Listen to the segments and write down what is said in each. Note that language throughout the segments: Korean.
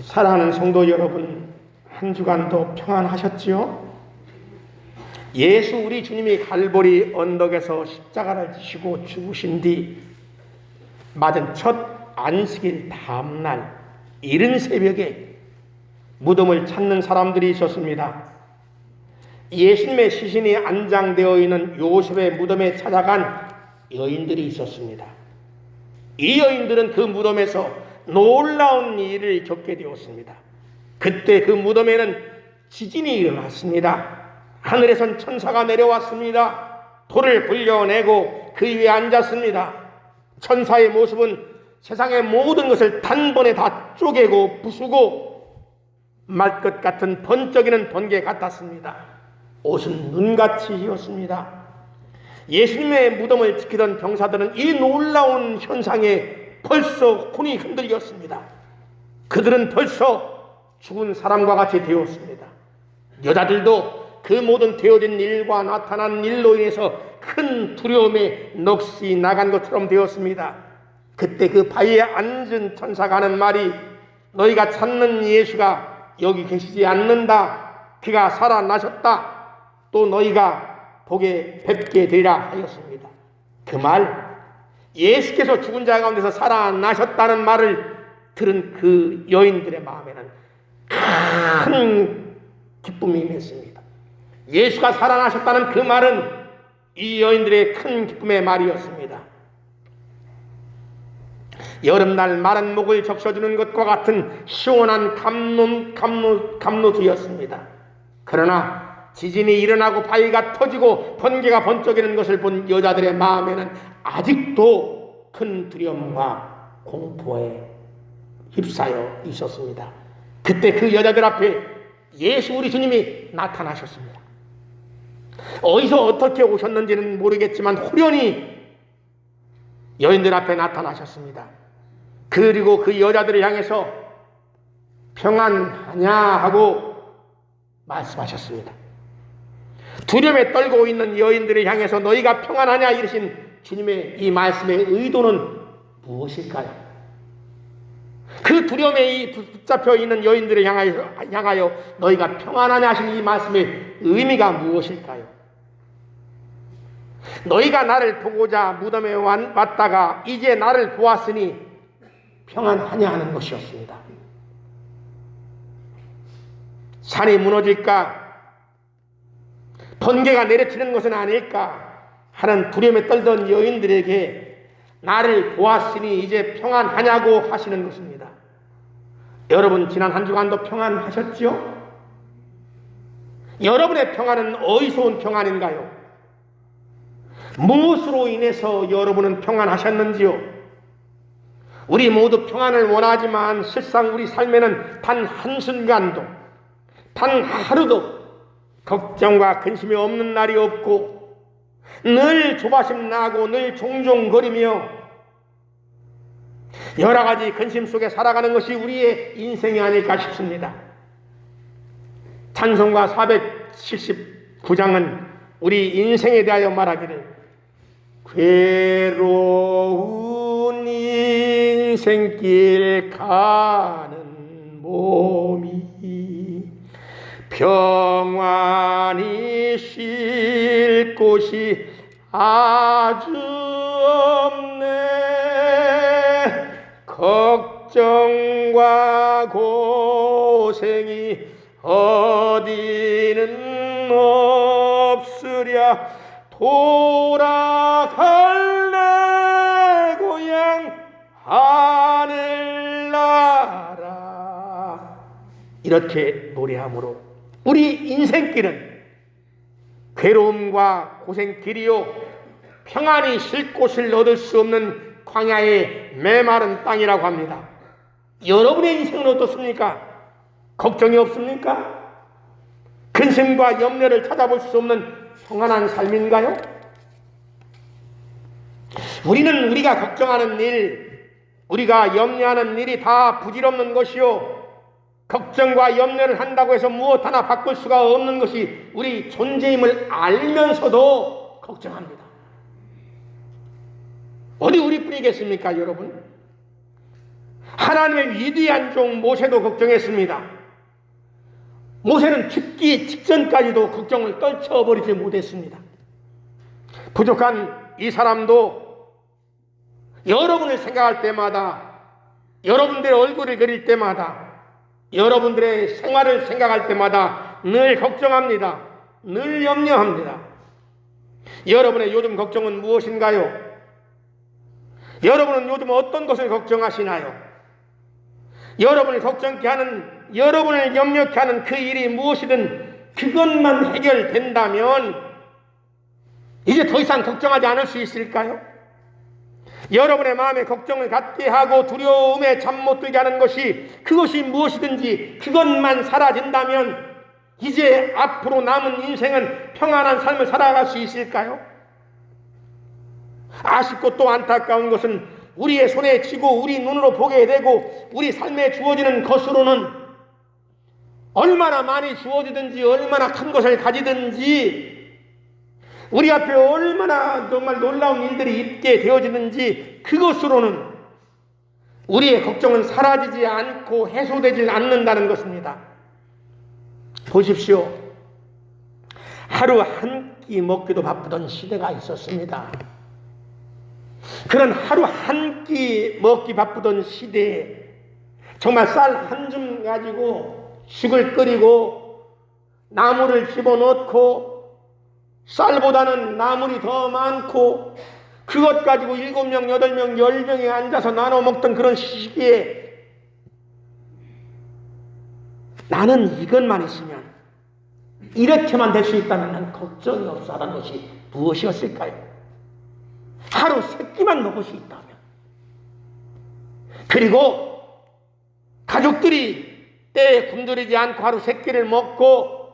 사랑하는 성도 여러분, 한 주간도 평안하셨지요? 예수 우리 주님이 갈보리 언덕에서 십자가를 지시고 죽으신 뒤 맞은 첫 안식일 다음날 이른 새벽에 무덤을 찾는 사람들이 있었습니다. 예수님의 시신이 안장되어 있는 요셉의 무덤에 찾아간 여인들이 있었습니다. 이 여인들은 그 무덤에서 놀라운 일을 겪게 되었습니다. 그때 그 무덤에는 지진이 일어났습니다. 하늘에선 천사가 내려왔습니다. 돌을 굴려내고 그 위에 앉았습니다. 천사의 모습은 세상의 모든 것을 단번에 다 쪼개고 부수고 말 것 같은 번쩍이는 번개 같았습니다. 옷은 눈같이 휘었습니다. 예수님의 무덤을 지키던 병사들은 이 놀라운 현상에 벌써 혼이 흔들렸습니다. 그들은 벌써 죽은 사람과 같이 되었습니다. 여자들도 그 모든 되어진 일과 나타난 일로 인해서 큰 두려움에 넋이 나간 것처럼 되었습니다. 그때 그 바위에 앉은 천사가 하는 말이 너희가 찾는 예수가 여기 계시지 않는다. 그가 살아나셨다. 또 너희가 뵙게 되리라 하였습니다. 그 말, 예수께서 죽은 자 가운데서 살아나셨다는 말을 들은 그 여인들의 마음에는 큰 기쁨이 임했습니다. 예수가 살아나셨다는 그 말은 이 여인들의 큰 기쁨의 말이었습니다. 여름날 마른 목을 적셔주는 것과 같은 시원한 감로수였습니다. 그러나 지진이 일어나고 바위가 터지고 번개가 번쩍이는 것을 본 여자들의 마음에는 아직도 큰 두려움과 공포에 휩싸여 있었습니다. 그때 그 여자들 앞에 예수 우리 주님이 나타나셨습니다. 어디서 어떻게 오셨는지는 모르겠지만 호련히 여인들 앞에 나타나셨습니다. 그리고 그 여자들을 향해서 평안하냐 하고 말씀하셨습니다. 두려움에 떨고 있는 여인들을 향해서 너희가 평안하냐 이르신 주님의 이 말씀의 의도는 무엇일까요? 그 두려움에 붙잡혀 있는 여인들을 향하여 너희가 평안하냐 하신 이 말씀의 의미가 무엇일까요? 너희가 나를 보고자 무덤에 왔다가 이제 나를 보았으니 평안하냐 하는 것이었습니다. 산이 무너질까? 번개가 내려치는 것은 아닐까 하는 두려움에 떨던 여인들에게 나를 보았으니 이제 평안하냐고 하시는 것입니다. 여러분 지난 한 주간도 평안하셨지요? 여러분의 평안은 어디서 온 평안인가요? 무엇으로 인해서 여러분은 평안하셨는지요? 우리 모두 평안을 원하지만 실상 우리 삶에는 단 한순간도 단 하루도 걱정과 근심이 없는 날이 없고 늘 조바심 나고 늘 종종거리며 여러 가지 근심 속에 살아가는 것이 우리의 인생이 아닐까 싶습니다. 찬송가 479장은 우리 인생에 대하여 말하기를 괴로운 인생길 가는 몸이 평안히 쉴 곳이 아주 없네. 걱정과 고생이 어디는 없으랴. 돌아갈래 고향 하늘나라. 이렇게 노래함으로 우리 인생길은 괴로움과 고생길이요 평안히 쉴 곳을 얻을 수 없는 광야의 메마른 땅이라고 합니다. 여러분의 인생은 어떻습니까? 걱정이 없습니까? 근심과 염려를 찾아볼 수 없는 평안한 삶인가요? 우리는 우리가 걱정하는 일, 우리가 염려하는 일이 다 부질없는 것이요 걱정과 염려를 한다고 해서 무엇 하나 바꿀 수가 없는 것이 우리 존재임을 알면서도 걱정합니다. 어디 우리뿐이겠습니까, 여러분? 하나님의 위대한 종 모세도 걱정했습니다. 모세는 죽기 직전까지도 걱정을 떨쳐버리지 못했습니다. 부족한 이 사람도 여러분을 생각할 때마다, 여러분들의 얼굴을 그릴 때마다, 여러분들의 생활을 생각할 때마다 늘 걱정합니다. 늘 염려합니다. 여러분의 요즘 걱정은 무엇인가요? 여러분은 요즘 어떤 것을 걱정하시나요? 여러분을 걱정케 하는, 여러분을 염려케 하는 그 일이 무엇이든 그것만 해결된다면 이제 더 이상 걱정하지 않을 수 있을까요? 여러분의 마음에 걱정을 갖게 하고 두려움에 잠 못 들게 하는 것이, 그것이 무엇이든지 그것만 사라진다면 이제 앞으로 남은 인생은 평안한 삶을 살아갈 수 있을까요? 아쉽고 또 안타까운 것은 우리의 손에 쥐고 우리 눈으로 보게 되고 우리 삶에 주어지는 것으로는 얼마나 많이 주어지든지 얼마나 큰 것을 가지든지 우리 앞에 얼마나 정말 놀라운 일들이 있게 되어지는지 그것으로는 우리의 걱정은 사라지지 않고 해소되지 않는다는 것입니다. 보십시오. 하루 한 끼 먹기도 바쁘던 시대가 있었습니다. 그런 하루 한 끼 먹기 바쁘던 시대에 정말 쌀 한 줌 가지고 죽을 끓이고 나물을 집어넣고 쌀보다는 나물이 더 많고 그것 가지고 7명, 8명, 10명이 앉아서 나눠 먹던 그런 시기에 나는 이것만 있으면, 이렇게만 될 수 있다면 난 걱정이 없어 하는 것이 무엇이었을까요? 하루 3끼만 먹을 수 있다면, 그리고 가족들이 때에 굶주리지 않고 하루 3끼를 먹고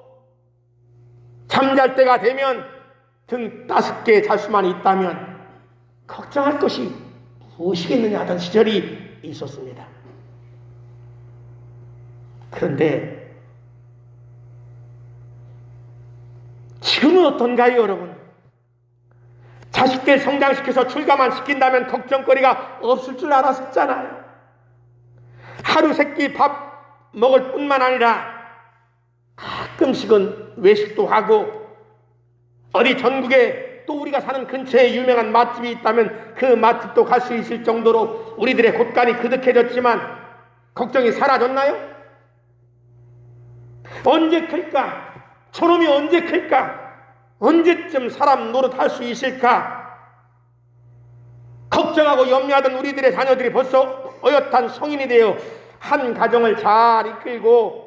잠잘 때가 되면 등 5개 잘 수만 있다면 걱정할 것이 무엇이겠느냐 하던 시절이 있었습니다. 그런데 지금은 어떤가요, 여러분? 자식들 성장시켜서 출가만 시킨다면 걱정거리가 없을 줄 알았잖아요. 하루 3끼 밥 먹을 뿐만 아니라 가끔씩은 외식도 하고 어디 전국에 또 우리가 사는 근처에 유명한 맛집이 있다면 그 맛집도 갈 수 있을 정도로 우리들의 곳간이 그득해졌지만 걱정이 사라졌나요? 언제 클까? 저놈이 언제 클까? 언제쯤 사람 노릇할 수 있을까? 걱정하고 염려하던 우리들의 자녀들이 벌써 어엿한 성인이 되어 한 가정을 잘 이끌고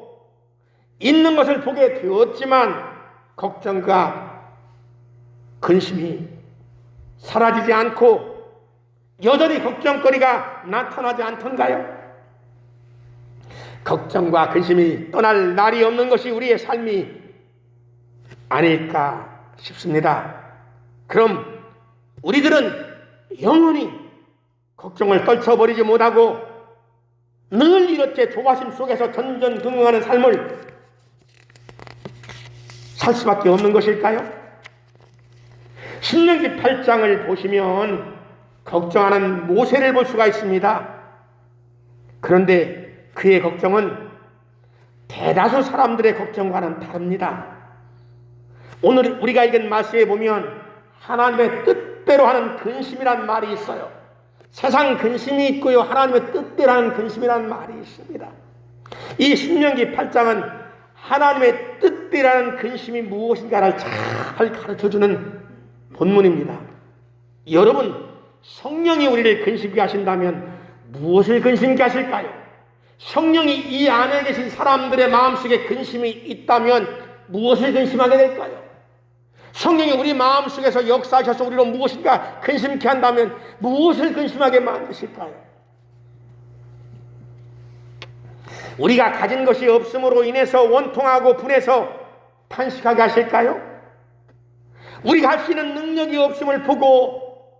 있는 것을 보게 되었지만 걱정과 근심이 사라지지 않고 여전히 걱정거리가 나타나지 않던가요? 걱정과 근심이 떠날 날이 없는 것이 우리의 삶이 아닐까 싶습니다. 그럼 우리들은 영원히 걱정을 떨쳐버리지 못하고 늘 이렇게 조바심 속에서 전전긍긍하는 삶을 살 수밖에 없는 것일까요? 신명기 8장을 보시면 걱정하는 모세를 볼 수가 있습니다. 그런데 그의 걱정은 대다수 사람들의 걱정과는 다릅니다. 오늘 우리가 읽은 말씀에 보면 하나님의 뜻대로 하는 근심이란 말이 있어요. 세상 근심이 있고요, 하나님의 뜻대로 하는 근심이란 말이 있습니다. 이 신명기 8장은 하나님의 뜻대로라는 근심이 무엇인가를 잘 가르쳐주는 본문입니다. 여러분, 성령이 우리를 근심케 하신다면 무엇을 근심케 하실까요? 성령이 이 안에 계신 사람들의 마음속에 근심이 있다면 무엇을 근심하게 될까요? 성령이 우리 마음속에서 역사하셔서 우리로 무엇인가 근심케 한다면 무엇을 근심하게 만드실까요? 우리가 가진 것이 없음으로 인해서 원통하고 분해서 탄식하게 하실까요? 우리가 할 수 있는 능력이 없음을 보고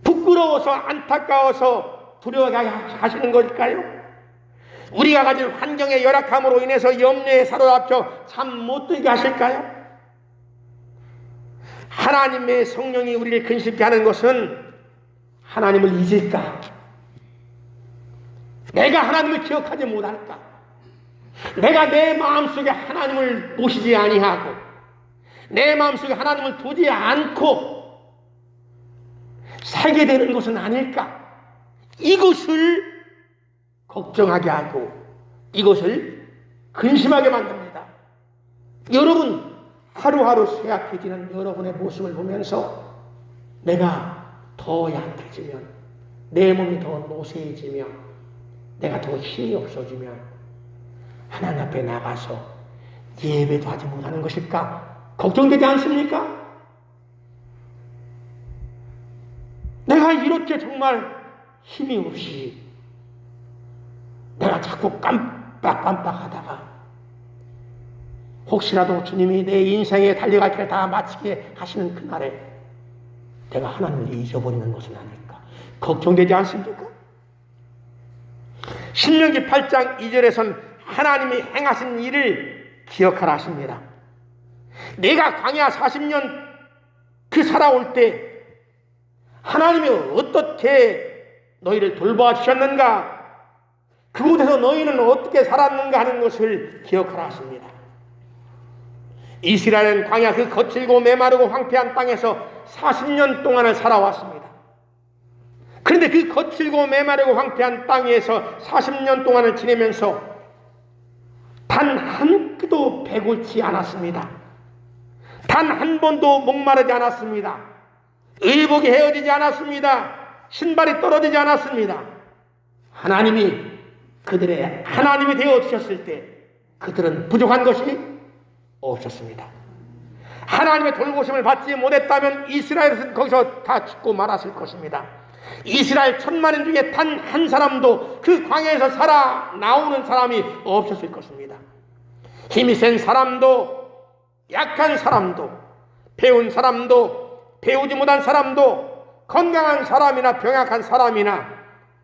부끄러워서 안타까워서 두려워하게 하시는 걸까요? 우리가 가진 환경의 열악함으로 인해서 염려에 사로잡혀 잠 못 들게 하실까요? 하나님의 성령이 우리를 근심케 하는 것은 하나님을 잊을까? 내가 하나님을 기억하지 못할까? 내가 내 마음속에 하나님을 모시지 아니하고 내 마음속에 하나님을 두지 않고 살게 되는 것은 아닐까? 이것을 걱정하게 하고 이것을 근심하게 만듭니다. 여러분, 하루하루 쇠약해지는 여러분의 모습을 보면서 내가 더 약해지면, 내 몸이 더 노쇠해지면, 내가 더 힘이 없어지면 하나님 앞에 나가서 예배도 하지 못하는 것일까? 걱정되지 않습니까? 내가 이렇게 정말 힘이 없이 내가 자꾸 깜빡깜빡하다가 혹시라도 주님이 내 인생에 달려갈 길을 다 마치게 하시는 그날에 내가 하나님을 잊어버리는 것은 아닐까? 걱정되지 않습니까? 신명기 8장 2절에선 하나님이 행하신 일을 기억하라 하십니다. 내가 광야 40년 그 살아올 때 하나님이 어떻게 너희를 돌보아 주셨는가? 그곳에서 너희는 어떻게 살았는가 하는 것을 기억하라 하십니다. 이스라엘은 광야 그 거칠고 메마르고 황폐한 땅에서 40년 동안을 살아왔습니다. 그런데 그 거칠고 메마르고 황폐한 땅에서 40년 동안을 지내면서 단 한 끗도 배고프지 않았습니다. 단 한 번도 목마르지 않았습니다. 의복이 헤어지지 않았습니다. 신발이 떨어지지 않았습니다. 하나님이 그들의 하나님이 되어 주셨을 때 그들은 부족한 것이 없었습니다. 하나님의 돌보심을 받지 못했다면 이스라엘은 거기서 다 죽고 말았을 것입니다. 이스라엘 천만인 중에 단 한 사람도 그 광야에서 살아 나오는 사람이 없었을 것입니다. 힘이 센 사람도, 약한 사람도, 배운 사람도, 배우지 못한 사람도, 건강한 사람이나 병약한 사람이나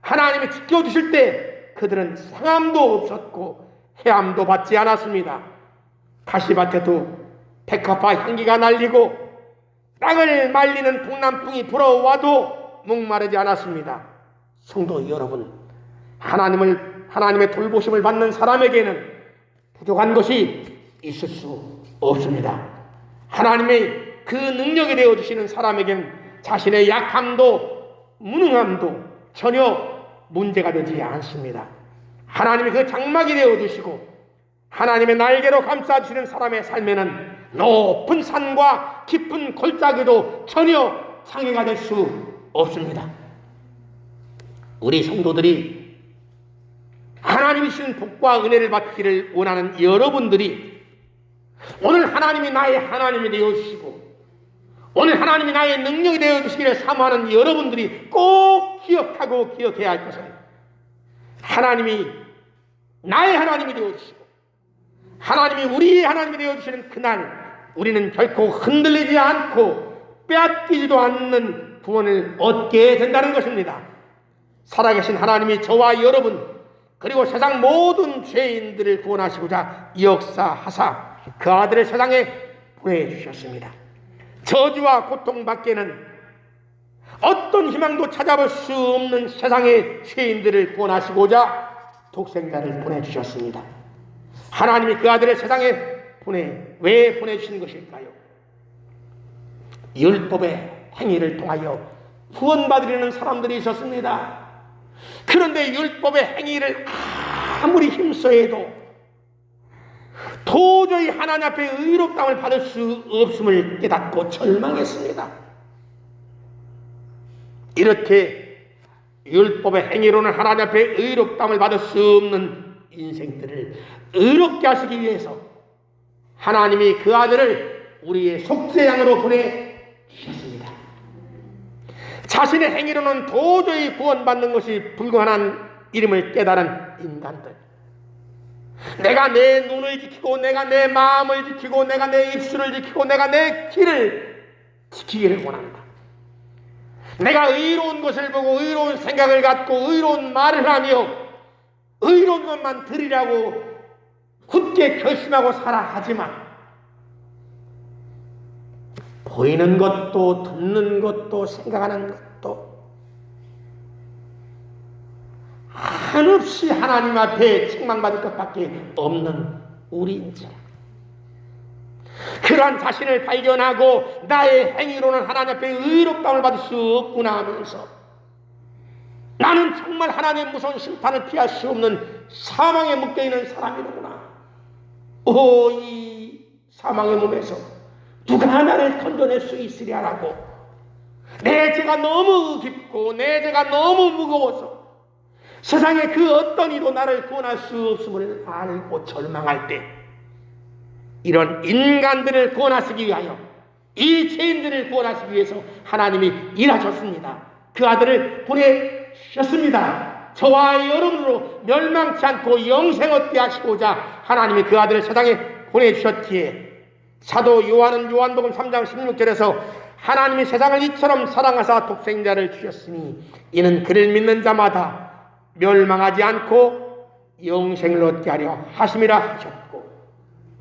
하나님이 지켜주실 때 그들은 상함도 없었고 해함도 받지 않았습니다. 가시밭에도 백합화 향기가 날리고 땅을 말리는 동남풍이 불어와도 목마르지 않았습니다. 성도 여러분, 하나님의 돌보심을 받는 사람에게는 부족한 것이 있을 수 없습니다. 하나님의 그 능력이 되어주시는 사람에게는 자신의 약함도 무능함도 전혀 문제가 되지 않습니다. 하나님이 그 장막이 되어주시고 하나님의 날개로 감싸주시는 사람의 삶에는 높은 산과 깊은 골짜기도 전혀 상해가 될 수 없습니다. 우리 성도들이 하나님이 주신 복과 은혜를 받기를 원하는 여러분들이 오늘 하나님이 나의 하나님이 되어주시고 오늘 하나님이 나의 능력이 되어주시기를 사모하는 여러분들이 꼭 기억하고 기억해야 할 것은 하나님이 나의 하나님이 되어주시고 하나님이 우리의 하나님이 되어주시는 그날 우리는 결코 흔들리지 않고 빼앗기지도 않는 구원을 얻게 된다는 것입니다. 살아계신 하나님이 저와 여러분 그리고 세상 모든 죄인들을 구원하시고자 역사하사 그 아들을 세상에 보내주셨습니다. 저주와 고통밖에는 어떤 희망도 찾아볼 수 없는 세상의 죄인들을 구원하시고자 독생자를 보내주셨습니다. 하나님이 그 아들을 세상에 왜 보내주신 것일까요? 율법의 행위를 통하여 구원받으려는 사람들이 있었습니다. 그런데 율법의 행위를 아무리 힘써해도 도저히 하나님 앞에 의롭다함을 받을 수 없음을 깨닫고 절망했습니다. 이렇게 율법의 행위로는 하나님 앞에 의롭다함을 받을 수 없는 인생들을 의롭게 하시기 위해서 하나님이 그 아들을 우리의 속죄양으로 보내주셨습니다. 자신의 행위로는 도저히 구원받는 것이 불가능한 이름을 깨달은 인간들, 내가 내 눈을 지키고 내가 내 마음을 지키고 내가 내 입술을 지키고 내가 내 귀를 지키기를 원한다. 내가 의로운 것을 보고 의로운 생각을 갖고 의로운 말을 하며 의로운 것만 들으라고 굳게 결심하고 살아 하지만 보이는 것도 듣는 것도 생각하는 것도 한없이 하나님 앞에 책망받을 것밖에 없는 우리인지라. 그러한 자신을 발견하고 나의 행위로는 하나님 앞에 의롭다움을 받을 수 없구나 하면서 나는 정말 하나님의 무서운 심판을 피할 수 없는 사망에 묶여있는 사람이로구나. 이 사망의 몸에서 누가 나를 건져낼 수 있으랴라고, 내 죄가 너무 깊고 내 죄가 너무 무거워서 세상에 그 어떤 이도 나를 구원할 수 없음을 알고 절망할 때, 이런 인간들을 구원하시기 위하여, 이 죄인들을 구원하시기 위해서 하나님이 일하셨습니다. 그 아들을 보내셨습니다. 저와 여러분으로 멸망치 않고 영생 얻게 하시고자 하나님이 그 아들을 세상에 보내주셨기에, 사도 요한은 요한복음 3장 16절에서 하나님이 세상을 이처럼 사랑하사 독생자를 주셨으니 이는 그를 믿는 자마다 멸망하지 않고 영생을 얻게 하려 하심이라 하셨고,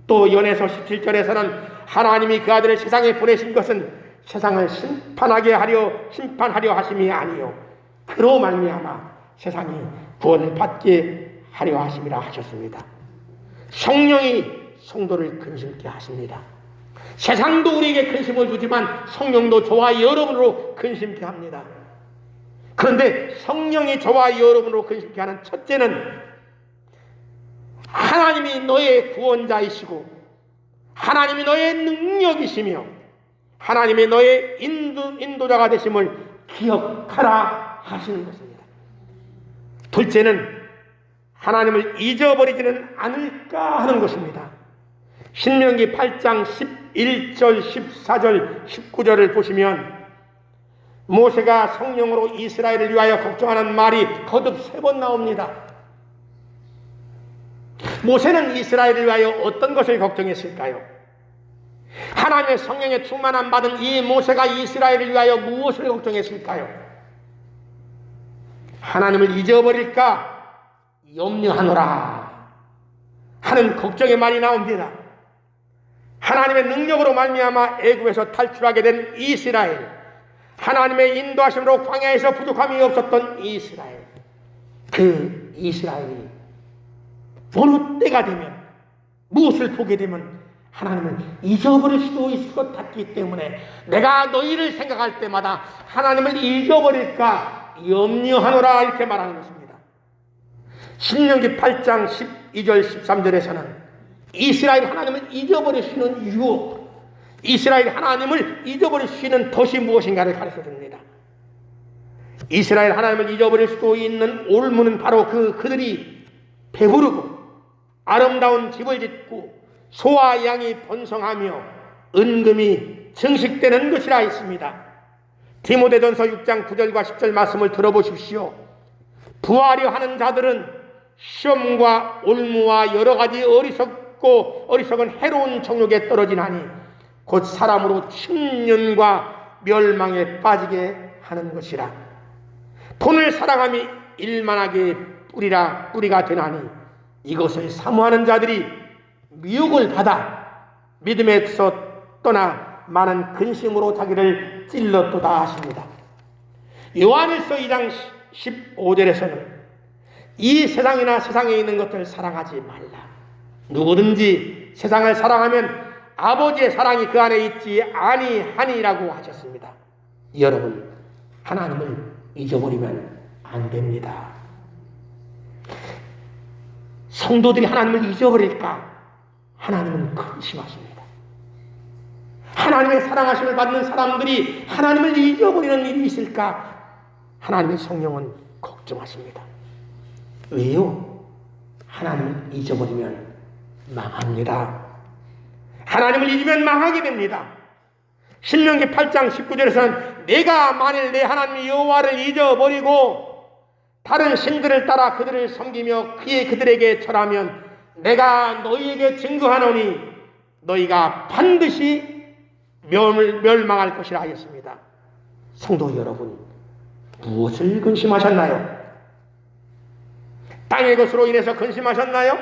또 연에서 17절에서는 하나님이 그 아들을 세상에 보내신 것은 세상을 심판하려 하심이 아니요 그로 말미암아 세상이 구원을 받게 하려 하심이라 하셨습니다. 성령이 성도를 근심케 하십니다. 세상도 우리에게 근심을 주지만 성령도 저와 여러분으로 근심케 합니다. 그런데 성령이 저와 여러분으로 근심케 하는 첫째는 하나님이 너의 구원자이시고 하나님이 너의 능력이시며 하나님이 너의 인도자가 되심을 기억하라 하시는 것입니다. 둘째는 하나님을 잊어버리지는 않을까 하는 것입니다. 신명기 8장 11절, 14절, 19절을 보시면 모세가 성령으로 이스라엘을 위하여 걱정하는 말이 거듭 3번 나옵니다. 모세는 이스라엘을 위하여 어떤 것을 걱정했을까요? 하나님의 성령의 충만함 받은 이 모세가 이스라엘을 위하여 무엇을 걱정했을까요? 하나님을 잊어버릴까 염려하노라 하는 걱정의 말이 나옵니다. 하나님의 능력으로 말미암아 애굽에서 탈출하게 된 이스라엘, 하나님의 인도하심으로 광야에서 부족함이 없었던 이스라엘, 그 이스라엘이 어느 때가 되면 무엇을 보게 되면 하나님을 잊어버릴 수도 있을 것 같기 때문에 내가 너희를 생각할 때마다 하나님을 잊어버릴까 염려하노라 이렇게 말하는 것입니다. 신명기 8장 12절 13절에서는 이스라엘 하나님을 잊어버릴 수 있는 유혹, 이스라엘 하나님을 잊어버릴 수 있는 덫이 무엇인가를 가르쳐줍니다. 이스라엘 하나님을 잊어버릴 수도 있는 올무는 바로 그들이 배부르고 아름다운 집을 짓고 소와 양이 번성하며 은금이 증식되는 것이라 했습니다. 디모데전서 6장 9절과 10절 말씀을 들어보십시오. 부하려 하는 자들은 시험과 올무와 여러 가지 어리석은 해로운 정욕에 떨어지나니 곧 사람으로 침륜과 멸망에 빠지게 하는 것이라. 돈을 사랑함이 일만하게 뿌리가 되나니 이것을 사모하는 자들이 미혹을 받아 믿음에서 떠나 많은 근심으로 자기를 찔렀도다 하십니다. 요한일서 2장 15절에서는 이 세상이나 세상에 있는 것들 사랑하지 말라. 누구든지 세상을 사랑하면 아버지의 사랑이 그 안에 있지 아니하니라고 하셨습니다. 여러분, 하나님을 잊어버리면 안 됩니다. 성도들이 하나님을 잊어버릴까? 하나님은 근심하십니다. 하나님의 사랑하심을 받는 사람들이 하나님을 잊어버리는 일이 있을까? 하나님의 성령은 걱정하십니다. 왜요? 하나님을 잊어버리면 망합니다. 하나님을 잊으면 망하게 됩니다. 신명기 8장 19절에서는 내가 만일 내 하나님 여호와를 잊어버리고 다른 신들을 따라 그들을 섬기며 그들에게 절하면 내가 너희에게 증거하노니 너희가 반드시 멸망할 것이라 하였습니다. 성도 여러분, 무엇을 근심하셨나요? 땅의 것으로 인해서 근심하셨나요?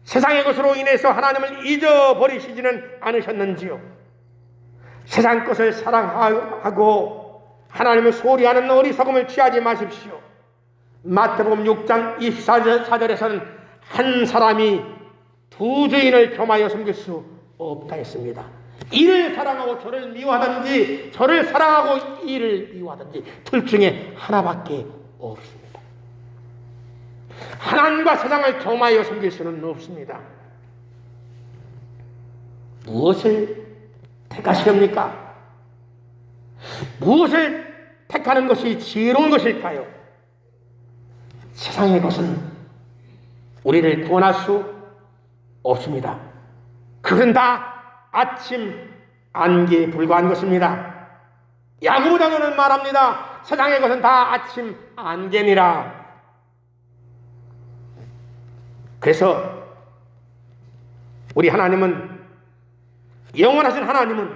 세상의 것으로 인해서 하나님을 잊어버리시지는 않으셨는지요? 세상 것을 사랑하고 하나님을 소리하는 어리석음을 취하지 마십시오. 마태복음 6장 24절에서는 한 사람이 두 주인을 겸하여 섬길 수 없다 했습니다. 이를 사랑하고 저를 미워하든지 저를 사랑하고 이를 미워하든지 둘 중에 하나밖에 없습니다. 하나님과 세상을 겸하여 섬길 수는 없습니다. 무엇을 택하시렵니까? 무엇을 택하는 것이 지혜로운 것일까요? 세상의 것은 우리를 구원할 수 없습니다. 그건 다 아침 안개에 불과한 것입니다. 야고보장로는 말합니다. 세상의 것은 다 아침 안개니라. 그래서 우리 하나님은, 영원하신 하나님은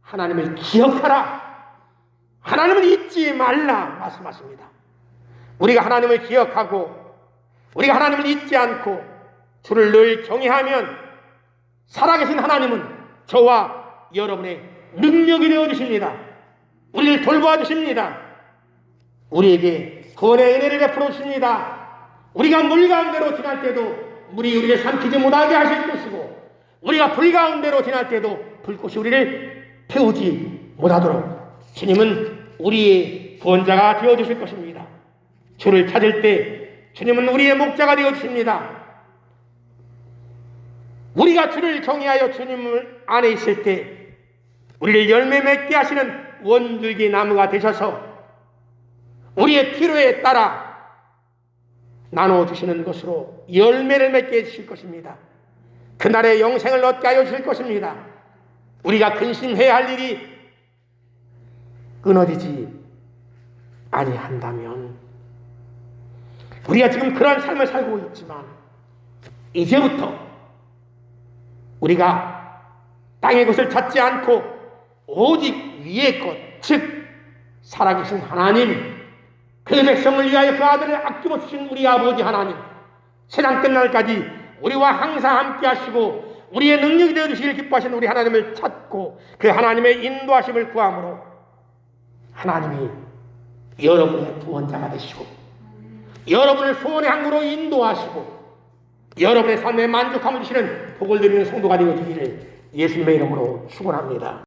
하나님을 기억하라, 하나님을 잊지 말라 말씀하십니다. 우리가 하나님을 기억하고 우리가 하나님을 잊지 않고 주를 늘 경외하면 살아계신 하나님은 저와 여러분의 능력이 되어주십니다. 우리를 돌보아주십니다. 우리에게 구원의 은혜를 베풀어 주십니다. 우리가 물 가운데로 지날 때도 물이 우리를 삼키지 못하게 하실 것이고, 우리가 불 가운데로 지날 때도 불꽃이 우리를 태우지 못하도록 주님은 우리의 구원자가 되어주실 것입니다. 주를 찾을 때 주님은 우리의 목자가 되어주십니다. 우리가 주를 경외하여 주님을 안에 있을 때 우리를 열매 맺게 하시는 원줄기 나무가 되셔서 우리의 필요에 따라 나눠주시는 것으로 열매를 맺게 해주실 것입니다. 그날의 영생을 얻게 하여 주실 것입니다. 우리가 근심해야 할 일이 끊어지지 아니한다면, 우리가 지금 그런 삶을 살고 있지만 이제부터 우리가 땅의 것을 찾지 않고 오직 위의 것, 즉 살아계신 하나님, 그 백성을 위하여 그 아들을 아낌없이 주신 우리 아버지 하나님, 세상 끝날까지 우리와 항상 함께 하시고 우리의 능력이 되어주시길 기뻐하시는 우리 하나님을 찾고 그 하나님의 인도하심을 구함으로 하나님이 여러분의 구원자가 되시고 여러분을 소원의 항구로 인도하시고 여러분의 삶에 만족함을 주시는 복을 드리는 성도가 되어지기를 예수님의 이름으로 축원합니다.